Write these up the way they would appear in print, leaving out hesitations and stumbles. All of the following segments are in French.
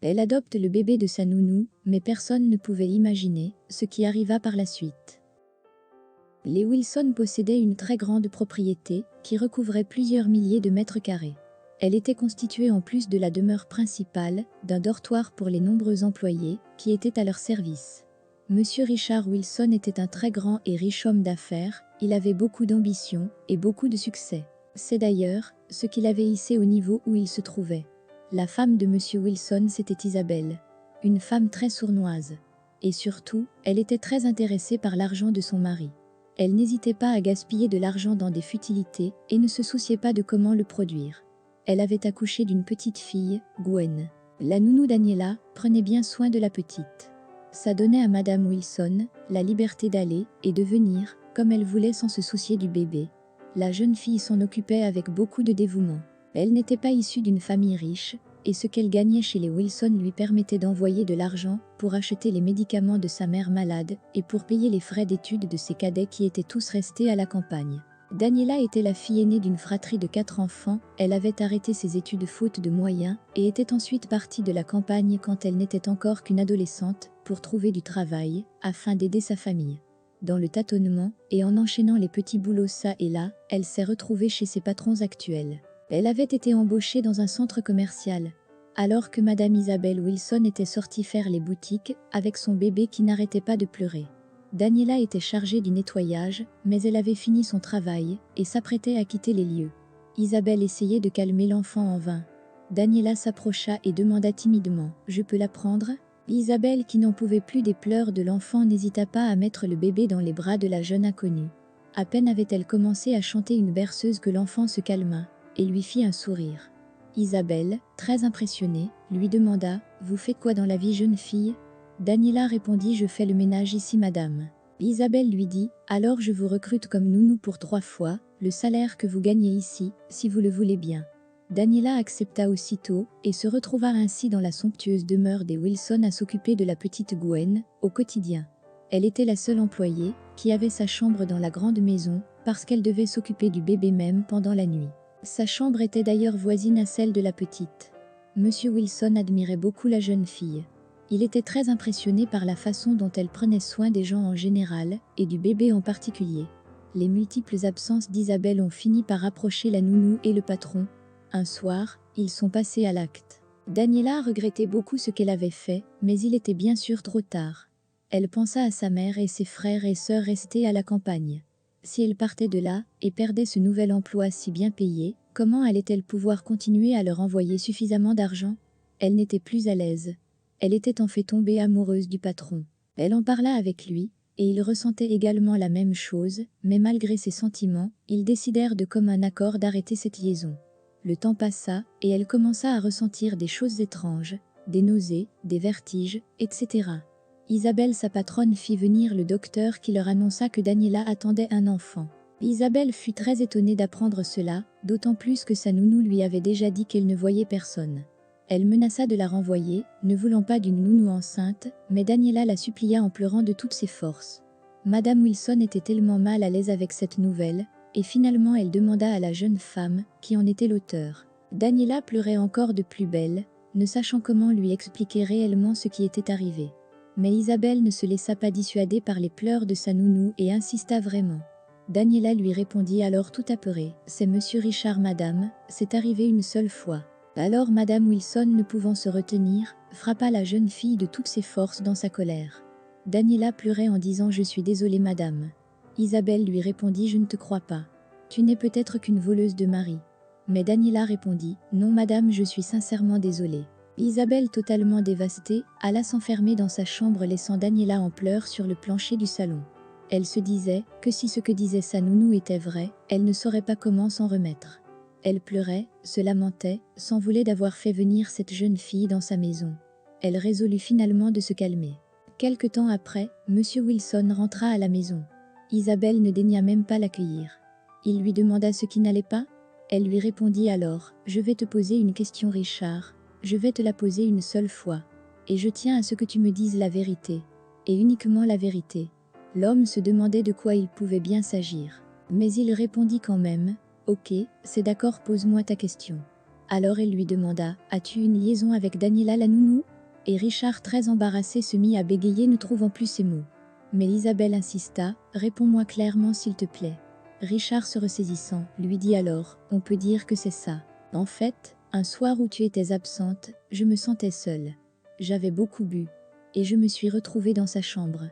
Elle adopte le bébé de sa nounou, mais personne ne pouvait imaginer ce qui arriva par la suite. Les Wilson possédaient une très grande propriété qui recouvrait plusieurs milliers de mètres carrés. Elle était constituée en plus de la demeure principale, d'un dortoir pour les nombreux employés qui étaient à leur service. Monsieur Richard Wilson était un très grand et riche homme d'affaires, il avait beaucoup d'ambition et beaucoup de succès. C'est d'ailleurs ce qui l'avait hissé au niveau où il se trouvait. La femme de Monsieur Wilson, c'était Isabelle, une femme très sournoise. Et surtout, elle était très intéressée par l'argent de son mari. Elle n'hésitait pas à gaspiller de l'argent dans des futilités et ne se souciait pas de comment le produire. Elle avait accouché d'une petite fille, Gwen. La nounou Daniela prenait bien soin de la petite. Ça donnait à Madame Wilson la liberté d'aller et de venir comme elle voulait sans se soucier du bébé. La jeune fille s'en occupait avec beaucoup de dévouement. Elle n'était pas issue d'une famille riche, et ce qu'elle gagnait chez les Wilson lui permettait d'envoyer de l'argent pour acheter les médicaments de sa mère malade et pour payer les frais d'études de ses cadets qui étaient tous restés à la campagne. Daniela était la fille aînée d'une fratrie de 4 enfants, elle avait arrêté ses études faute de moyens et était ensuite partie de la campagne quand elle n'était encore qu'une adolescente pour trouver du travail, afin d'aider sa famille. Dans le tâtonnement et en enchaînant les petits boulots ça et là, elle s'est retrouvée chez ses patrons actuels. Elle avait été embauchée dans un centre commercial, alors que Madame Isabelle Wilson était sortie faire les boutiques avec son bébé qui n'arrêtait pas de pleurer. Daniela était chargée du nettoyage, mais elle avait fini son travail et s'apprêtait à quitter les lieux. Isabelle essayait de calmer l'enfant en vain. Daniela s'approcha et demanda timidement « Je peux la prendre ?» Isabelle, qui n'en pouvait plus des pleurs de l'enfant, n'hésita pas à mettre le bébé dans les bras de la jeune inconnue. À peine avait-elle commencé à chanter une berceuse que l'enfant se calma et lui fit un sourire. Isabelle, très impressionnée, lui demanda « Vous faites quoi dans la vie, jeune fille ?» Daniela répondit « Je fais le ménage ici, madame. » Isabelle lui dit « Alors je vous recrute comme nounou pour 3 fois le salaire que vous gagnez ici, si vous le voulez bien. » Daniela accepta aussitôt et se retrouva ainsi dans la somptueuse demeure des Wilson à s'occuper de la petite Gwen, au quotidien. Elle était la seule employée qui avait sa chambre dans la grande maison parce qu'elle devait s'occuper du bébé même pendant la nuit. Sa chambre était d'ailleurs voisine à celle de la petite. Monsieur Wilson admirait beaucoup la jeune fille. Il était très impressionné par la façon dont elle prenait soin des gens en général et du bébé en particulier. Les multiples absences d'Isabelle ont fini par rapprocher la nounou et le patron. Un soir, ils sont passés à l'acte. Daniela regrettait beaucoup ce qu'elle avait fait, mais il était bien sûr trop tard. Elle pensa à sa mère et ses frères et sœurs restés à la campagne. Si elle partait de là et perdait ce nouvel emploi si bien payé, comment allait-elle pouvoir continuer à leur envoyer suffisamment d'argent? Elle n'était plus à l'aise. Elle était en fait tombée amoureuse du patron. Elle en parla avec lui, et il ressentait également la même chose, mais malgré ses sentiments, ils décidèrent de commun accord d'arrêter cette liaison. Le temps passa, et elle commença à ressentir des choses étranges, des nausées, des vertiges, etc. Isabelle, sa patronne, fit venir le docteur qui leur annonça que Daniela attendait un enfant. Isabelle fut très étonnée d'apprendre cela, d'autant plus que sa nounou lui avait déjà dit qu'elle ne voyait personne. Elle menaça de la renvoyer, ne voulant pas d'une nounou enceinte, mais Daniela la supplia en pleurant de toutes ses forces. Madame Wilson était tellement mal à l'aise avec cette nouvelle, et finalement elle demanda à la jeune femme qui en était l'auteur. Daniela pleurait encore de plus belle, ne sachant comment lui expliquer réellement ce qui était arrivé. Mais Isabelle ne se laissa pas dissuader par les pleurs de sa nounou et insista vraiment. Daniela lui répondit alors tout apeurée « C'est Monsieur Richard, madame, c'est arrivé une seule fois. » Alors Madame Wilson, ne pouvant se retenir, frappa la jeune fille de toutes ses forces dans sa colère. Daniela pleurait en disant « Je suis désolée, madame. » Isabelle lui répondit « Je ne te crois pas. Tu n'es peut-être qu'une voleuse de mari. » Mais Daniela répondit « Non, madame, je suis sincèrement désolée. » Isabelle, totalement dévastée, alla s'enfermer dans sa chambre laissant Daniela en pleurs sur le plancher du salon. Elle se disait que si ce que disait sa nounou était vrai, elle ne saurait pas comment s'en remettre. Elle pleurait, se lamentait, s'en voulait d'avoir fait venir cette jeune fille dans sa maison. Elle résolut finalement de se calmer. Quelque temps après, Monsieur Wilson rentra à la maison. Isabelle ne daigna même pas l'accueillir. Il lui demanda ce qui n'allait pas. Elle lui répondit alors « Je vais te poser une question, Richard. Je vais te la poser une seule fois. Et je tiens à ce que tu me dises la vérité. Et uniquement la vérité. » L'homme se demandait de quoi il pouvait bien s'agir. Mais il répondit quand même « Ok, c'est d'accord, pose-moi ta question. » Alors elle lui demanda « As-tu une liaison avec Daniela la nounou ?» Et Richard, très embarrassé, se mit à bégayer, ne trouvant plus ses mots. Mais Isabelle insista « Réponds-moi clairement s'il te plaît. » Richard, se ressaisissant, lui dit alors « On peut dire que c'est ça. En fait, un soir où tu étais absente, je me sentais seule. J'avais beaucoup bu. Et je me suis retrouvée dans sa chambre.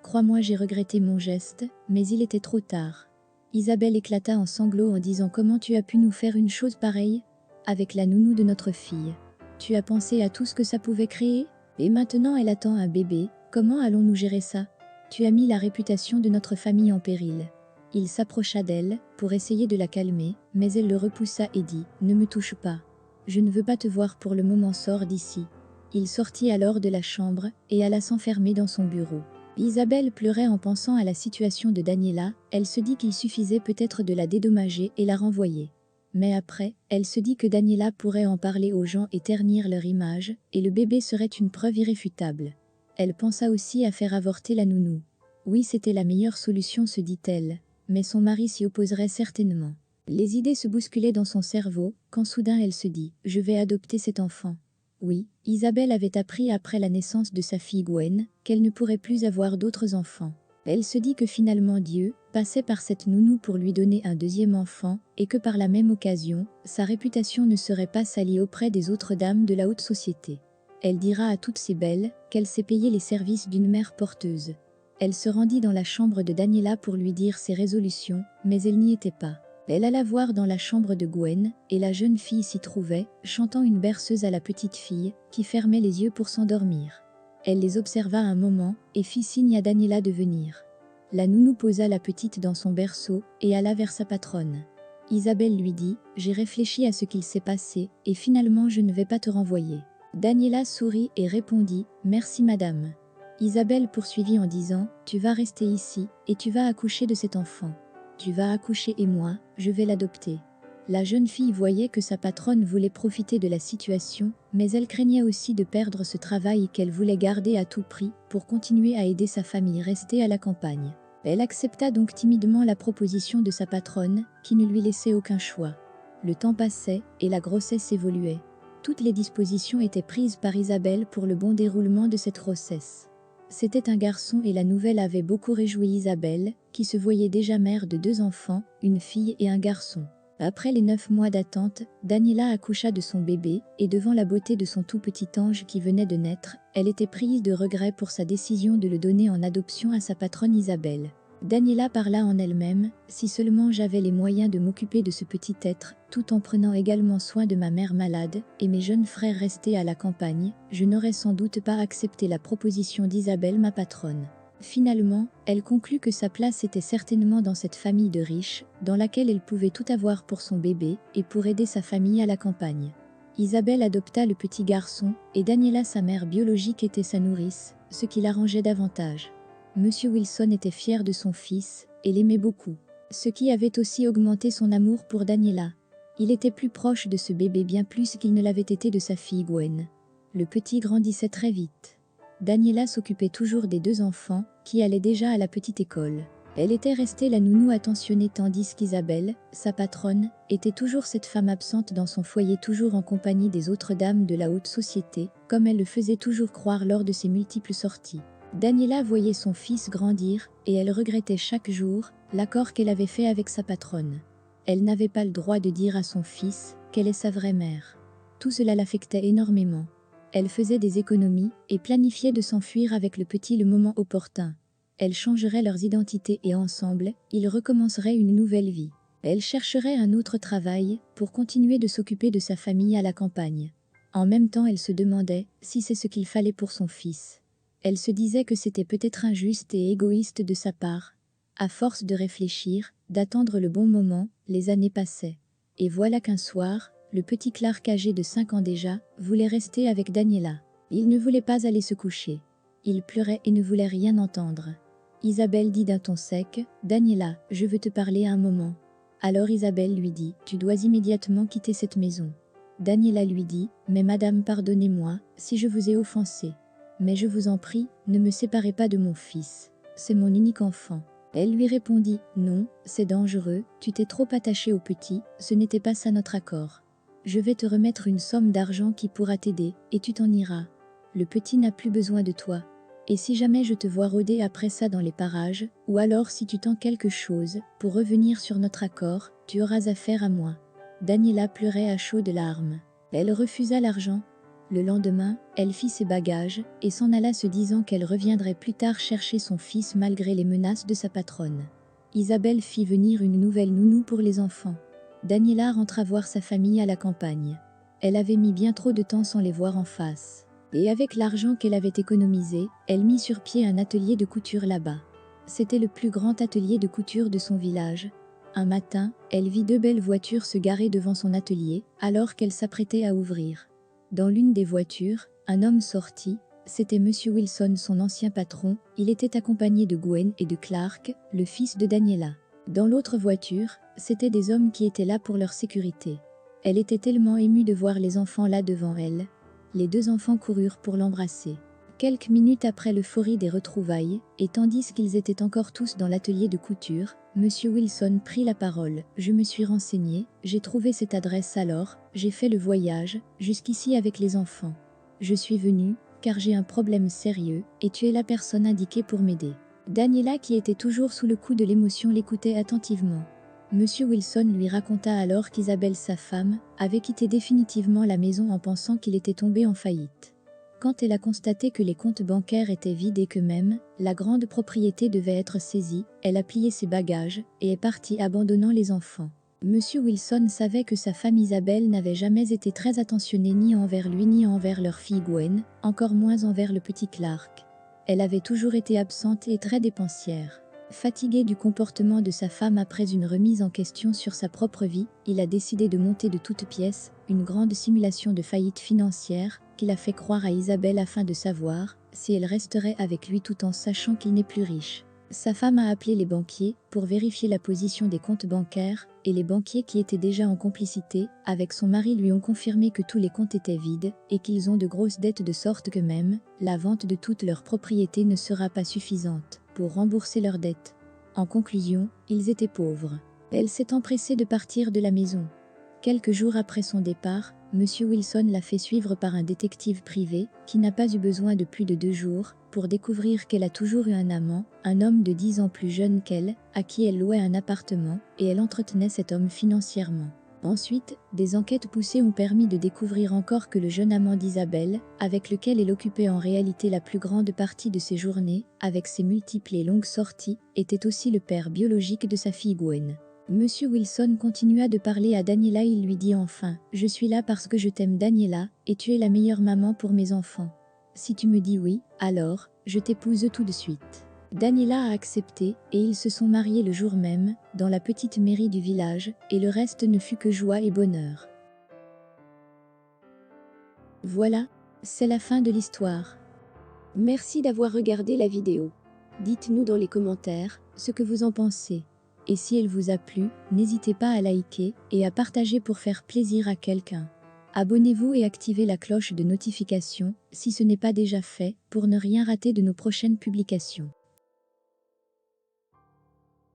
Crois-moi, j'ai regretté mon geste, mais il était trop tard. » Isabelle éclata en sanglots en disant « Comment tu as pu nous faire une chose pareille ? Avec la nounou de notre fille. Tu as pensé à tout ce que ça pouvait créer ? Et maintenant elle attend un bébé, comment allons-nous gérer ça ? Tu as mis la réputation de notre famille en péril. » Il s'approcha d'elle, pour essayer de la calmer, mais elle le repoussa et dit « Ne me touche pas. Je ne veux pas te voir pour le moment, sors d'ici. » Il sortit alors de la chambre, et alla s'enfermer dans son bureau. Isabelle pleurait en pensant à la situation de Daniela, elle se dit qu'il suffisait peut-être de la dédommager et la renvoyer. Mais après, elle se dit que Daniela pourrait en parler aux gens et ternir leur image, et le bébé serait une preuve irréfutable. Elle pensa aussi à faire avorter la nounou. Oui, c'était la meilleure solution, se dit-elle, mais son mari s'y opposerait certainement. Les idées se bousculaient dans son cerveau, quand soudain elle se dit « Je vais adopter cet enfant ». Oui, Isabelle avait appris après la naissance de sa fille Gwen, qu'elle ne pourrait plus avoir d'autres enfants. Elle se dit que finalement Dieu passait par cette nounou pour lui donner un deuxième enfant, et que par la même occasion, sa réputation ne serait pas salie auprès des autres dames de la haute société. Elle dira à toutes ces belles qu'elle sait payer les services d'une mère porteuse. Elle se rendit dans la chambre de Daniela pour lui dire ses résolutions, mais elle n'y était pas. Elle alla voir dans la chambre de Gwen, et la jeune fille s'y trouvait, chantant une berceuse à la petite fille, qui fermait les yeux pour s'endormir. Elle les observa un moment, et fit signe à Daniela de venir. La nounou posa la petite dans son berceau, et alla vers sa patronne. Isabelle lui dit « J'ai réfléchi à ce qu'il s'est passé, et finalement je ne vais pas te renvoyer. » Daniela sourit et répondit « Merci madame. » Isabelle poursuivit en disant « Tu vas rester ici, et tu vas accoucher de cet enfant. Tu vas accoucher et moi, je vais l'adopter. » La jeune fille voyait que sa patronne voulait profiter de la situation, mais elle craignait aussi de perdre ce travail qu'elle voulait garder à tout prix pour continuer à aider sa famille restée à la campagne. Elle accepta donc timidement la proposition de sa patronne, qui ne lui laissait aucun choix. Le temps passait, et la grossesse évoluait. Toutes les dispositions étaient prises par Isabelle pour le bon déroulement de cette grossesse. C'était un garçon et la nouvelle avait beaucoup réjoui Isabelle, qui se voyait déjà mère de 2 enfants, une fille et un garçon. Après les 9 mois d'attente, Daniela accoucha de son bébé, et devant la beauté de son tout petit ange qui venait de naître, elle était prise de regret pour sa décision de le donner en adoption à sa patronne Isabelle. Daniela parla en elle-même « Si seulement j'avais les moyens de m'occuper de ce petit être, tout en prenant également soin de ma mère malade, et mes jeunes frères restés à la campagne, je n'aurais sans doute pas accepté la proposition d'Isabelle, ma patronne. » Finalement, elle conclut que sa place était certainement dans cette famille de riches, dans laquelle elle pouvait tout avoir pour son bébé, et pour aider sa famille à la campagne. Isabelle adopta le petit garçon, et Daniela, sa mère biologique, était sa nourrice, ce qui l'arrangeait davantage. Monsieur Wilson était fier de son fils, et l'aimait beaucoup, ce qui avait aussi augmenté son amour pour Daniela. Il était plus proche de ce bébé bien plus qu'il ne l'avait été de sa fille Gwen. Le petit grandissait très vite. Daniela s'occupait toujours des 2 enfants, qui allaient déjà à la petite école. Elle était restée la nounou attentionnée tandis qu'Isabelle, sa patronne, était toujours cette femme absente dans son foyer, toujours en compagnie des autres dames de la haute société, comme elle le faisait toujours croire lors de ses multiples sorties. Daniela voyait son fils grandir, et elle regrettait chaque jour l'accord qu'elle avait fait avec sa patronne. Elle n'avait pas le droit de dire à son fils qu'elle est sa vraie mère. Tout cela l'affectait énormément. Elle faisait des économies et planifiait de s'enfuir avec le petit le moment opportun. Elles changeraient leurs identités et ensemble, ils recommenceraient une nouvelle vie. Elle chercherait un autre travail pour continuer de s'occuper de sa famille à la campagne. En même temps, elle se demandait si c'est ce qu'il fallait pour son fils. Elle se disait que c'était peut-être injuste et égoïste de sa part. À force de réfléchir, d'attendre le bon moment, les années passaient. Et voilà qu'un soir, le petit Clark, âgé de 5 ans déjà, voulait rester avec Daniela. Il ne voulait pas aller se coucher. Il pleurait et ne voulait rien entendre. Isabelle dit d'un ton sec « Daniela, je veux te parler un moment. » Alors Isabelle lui dit « Tu dois immédiatement quitter cette maison. » Daniela lui dit « Mais madame, pardonnez-moi, si je vous ai offensé. Mais je vous en prie, ne me séparez pas de mon fils. C'est mon unique enfant. » Elle lui répondit « Non, c'est dangereux, tu t'es trop attaché au petit, ce n'était pas ça notre accord. Je vais te remettre une somme d'argent qui pourra t'aider, et tu t'en iras. Le petit n'a plus besoin de toi. Et si jamais je te vois rôder après ça dans les parages, ou alors si tu tends quelque chose, pour revenir sur notre accord, tu auras affaire à moi. » Daniela pleurait à chaudes larmes. Elle refusa l'argent. Le lendemain, elle fit ses bagages, et s'en alla se disant qu'elle reviendrait plus tard chercher son fils malgré les menaces de sa patronne. Isabelle fit venir une nouvelle nounou pour les enfants. Daniela rentra voir sa famille à la campagne. Elle avait mis bien trop de temps sans les voir en face. Et avec l'argent qu'elle avait économisé, elle mit sur pied un atelier de couture là-bas. C'était le plus grand atelier de couture de son village. Un matin, elle vit 2 belles voitures se garer devant son atelier, alors qu'elle s'apprêtait à ouvrir. Dans l'une des voitures, un homme sortit. C'était Monsieur Wilson, son ancien patron. Il était accompagné de Gwen et de Clark, le fils de Daniela. Dans l'autre voiture, c'étaient des hommes qui étaient là pour leur sécurité. Elle était tellement émue de voir les enfants là devant elle. Les 2 enfants coururent pour l'embrasser. Quelques minutes après l'euphorie des retrouvailles, et tandis qu'ils étaient encore tous dans l'atelier de couture, Monsieur Wilson prit la parole. « Je me suis renseigné, j'ai trouvé cette adresse alors, j'ai fait le voyage, jusqu'ici avec les enfants. Je suis venu, car j'ai un problème sérieux, et tu es la personne indiquée pour m'aider. » Daniela, qui était toujours sous le coup de l'émotion, l'écoutait attentivement. Monsieur Wilson lui raconta alors qu'Isabelle, sa femme, avait quitté définitivement la maison en pensant qu'il était tombé en faillite. Quand elle a constaté que les comptes bancaires étaient vides et que même la grande propriété devait être saisie, elle a plié ses bagages et est partie abandonnant les enfants. Monsieur Wilson savait que sa femme Isabelle n'avait jamais été très attentionnée ni envers lui ni envers leur fille Gwen, encore moins envers le petit Clark. Elle avait toujours été absente et très dépensière. Fatigué du comportement de sa femme après une remise en question sur sa propre vie, il a décidé de monter de toutes pièces une grande simulation de faillite financière qu'il a fait croire à Isabelle afin de savoir si elle resterait avec lui tout en sachant qu'il n'est plus riche. Sa femme a appelé les banquiers pour vérifier la position des comptes bancaires et les banquiers qui étaient déjà en complicité avec son mari lui ont confirmé que tous les comptes étaient vides et qu'ils ont de grosses dettes de sorte que même la vente de toute leur propriété ne sera pas suffisante pour rembourser leurs dettes. En conclusion, ils étaient pauvres. Elle s'est empressée de partir de la maison. Quelques jours après son départ, Monsieur Wilson l'a fait suivre par un détective privé qui n'a pas eu besoin de plus de 2 jours pour découvrir qu'elle a toujours eu un amant, un homme de 10 ans plus jeune qu'elle, à qui elle louait un appartement et elle entretenait cet homme financièrement. Ensuite, des enquêtes poussées ont permis de découvrir encore que le jeune amant d'Isabelle, avec lequel elle occupait en réalité la plus grande partie de ses journées, avec ses multiples et longues sorties, était aussi le père biologique de sa fille Gwen. Monsieur Wilson continua de parler à Daniela, il lui dit enfin « Je suis là parce que je t'aime Daniela, et tu es la meilleure maman pour mes enfants. Si tu me dis oui, alors, je t'épouse tout de suite. » Daniela a accepté et ils se sont mariés le jour même, dans la petite mairie du village, et le reste ne fut que joie et bonheur. Voilà, c'est la fin de l'histoire. Merci d'avoir regardé la vidéo. Dites-nous dans les commentaires ce que vous en pensez. Et si elle vous a plu, n'hésitez pas à liker et à partager pour faire plaisir à quelqu'un. Abonnez-vous et activez la cloche de notification si ce n'est pas déjà fait pour ne rien rater de nos prochaines publications.